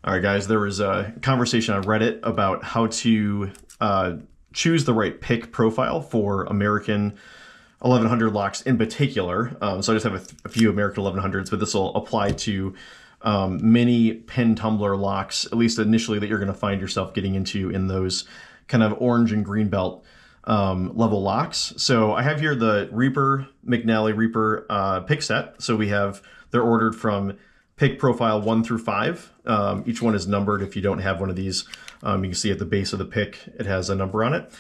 All right, guys, there was a conversation on Reddit about how to choose the right pick profile for American 1100 locks in particular. So I just have a few American 1100s, but this will apply to many pin tumbler locks, at least initially, that you're going to find yourself getting into in those kind of orange and green belt level locks. So I have here the Reaper, McNally Reaper pick set. So they're ordered from pick profile 1 through 5. Each one is numbered. If you don't have one of these, you can see at the base of the pick, it has a number on it.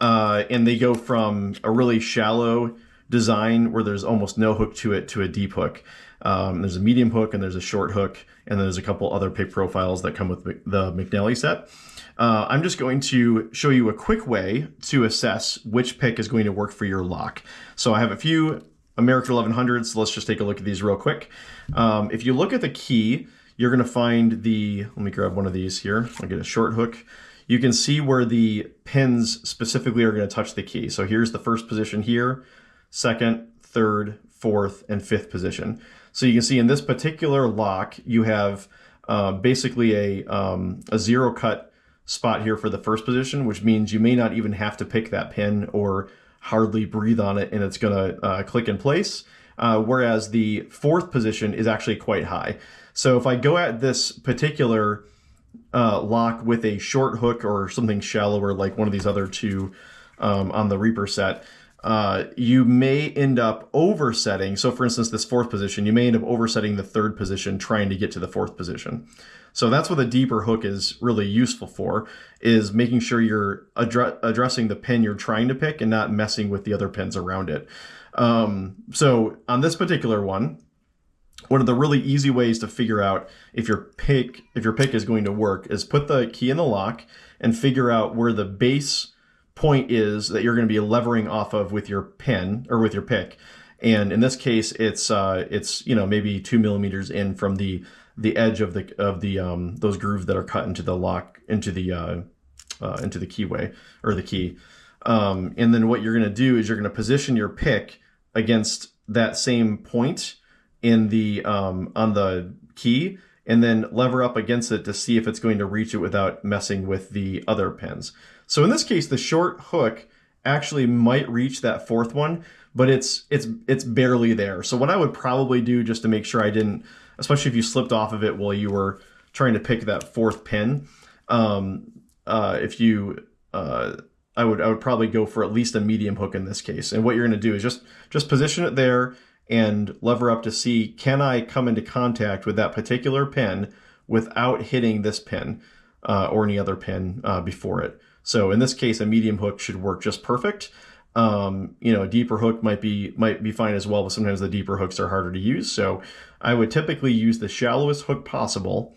And they go from a really shallow design where there's almost no hook to it to a deep hook. There's a medium hook and there's a short hook, and there's a couple other pick profiles that come with the McNally set. I'm just going to show you a quick way to assess which pick is going to work for your lock. So I have a few American 1100s. So let's just take a look at these real quick. If you look at the key, you're going to find let me grab one of these here. I'll get a short hook. You can see where the pins specifically are going to touch the key. So here's the first position here, second, third, fourth, and fifth position. So you can see in this particular lock, you have basically a zero cut spot here for the first position, which means you may not even have to pick that pin or hardly breathe on it and it's going to click in place. Whereas the fourth position is actually quite high. So if I go at this particular lock with a short hook or something shallower like one of these other two on the Reaper set, you may end up oversetting. So for instance, this fourth position, you may end up oversetting the third position trying to get to the fourth position. So that's what a deeper hook is really useful for, is making sure you're addressing the pin you're trying to pick and not messing with the other pins around it. So on this particular one of the really easy ways to figure out if your pick is going to work is put the key in the lock and figure out where the base point is that you're going to be levering off of with your pin or with your pick. And in this case, it's maybe 2 millimeters in from the edge of those grooves that are cut into the lock, into the keyway or the key. And then what you're going to do is you're going to position your pick against that same point in the on the key, and then lever up against it to see if it's going to reach it without messing with the other pins. So in this case, the short hook actually might reach that fourth one, but it's barely there. So what I would probably do, just to make sure I didn't, especially if you slipped off of it while you were trying to pick that fourth pin, I would probably go for at least a medium hook in this case. And what you're going to do is just position it there and lever up to see, can I come into contact with that particular pin without hitting this pin or any other pin before it. So in this case, a medium hook should work just perfect. A deeper hook might be fine as well, but sometimes the deeper hooks are harder to use. So I would typically use the shallowest hook possible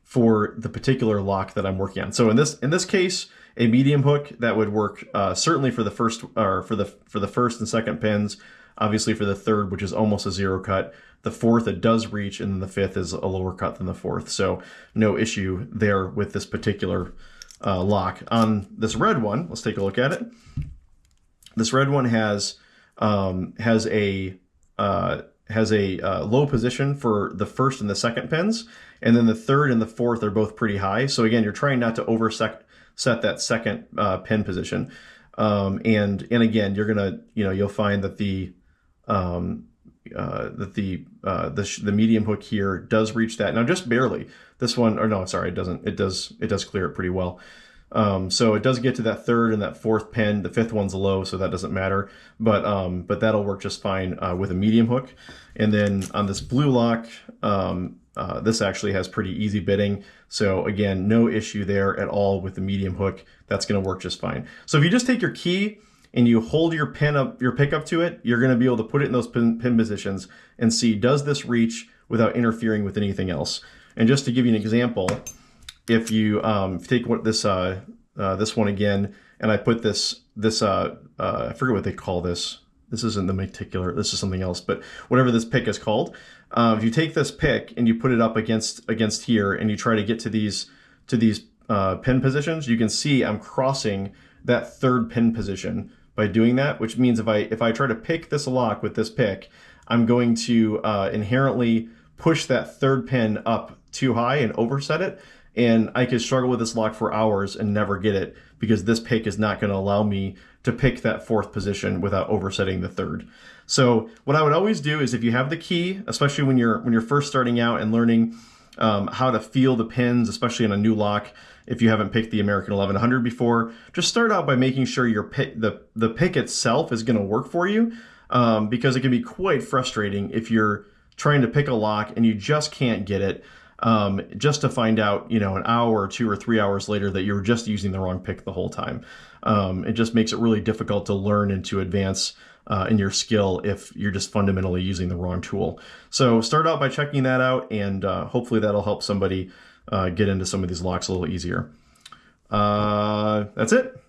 for the particular lock that I'm working on. So in this case, a medium hook that would work certainly for the first or for the first and second pins. Obviously for the third, which is almost a zero cut. The fourth, it does reach, and then the fifth is a lower cut than the fourth. So no issue there with this particular lock. On this red one, let's take a look at it. This red one has a low position for the first and the second pins, and then the third and the fourth are both pretty high. So again, you're trying not to overset that second pin position. And again, you're gonna, you'll find that the medium hook here does reach that. Now just barely. This one, or no, sorry, it doesn't. It does clear it pretty well. So it does get to that third and that fourth pin. The fifth one's low, so that doesn't matter. But that'll work just fine with a medium hook. And then on this blue lock, this actually has pretty easy bitting. So again, no issue there at all with the medium hook. That's going to work just fine. So if you just take your key and you hold your pick up to it, you're going to be able to put it in those pin positions and see, does this reach without interfering with anything else? And just to give you an example, if you take this one again, and I put this I forget what they call this. This isn't the meticular, this is something else, but whatever this pick is called, if you take this pick and you put it up against here and you try to get to these pin positions, you can see I'm crossing that third pin position by doing that, which means if I try to pick this lock with this pick, I'm going to inherently push that third pin up too high and overset it, and I could struggle with this lock for hours and never get it because this pick is not going to allow me to pick that fourth position without oversetting the third. So what I would always do is, if you have the key, especially when you're first starting out and learning how to feel the pins, especially in a new lock, if you haven't picked the American 1100 before, just start out by making sure your pick, the pick itself is going to work for you, because it can be quite frustrating if you're trying to pick a lock and you just can't get it, just to find out, an hour or 2 or 3 hours later that you were just using the wrong pick the whole time. It just makes it really difficult to learn and to advance in your skill if you're just fundamentally using the wrong tool. So start out by checking that out, and hopefully that'll help somebody get into some of these locks a little easier. That's it.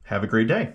Have a great day.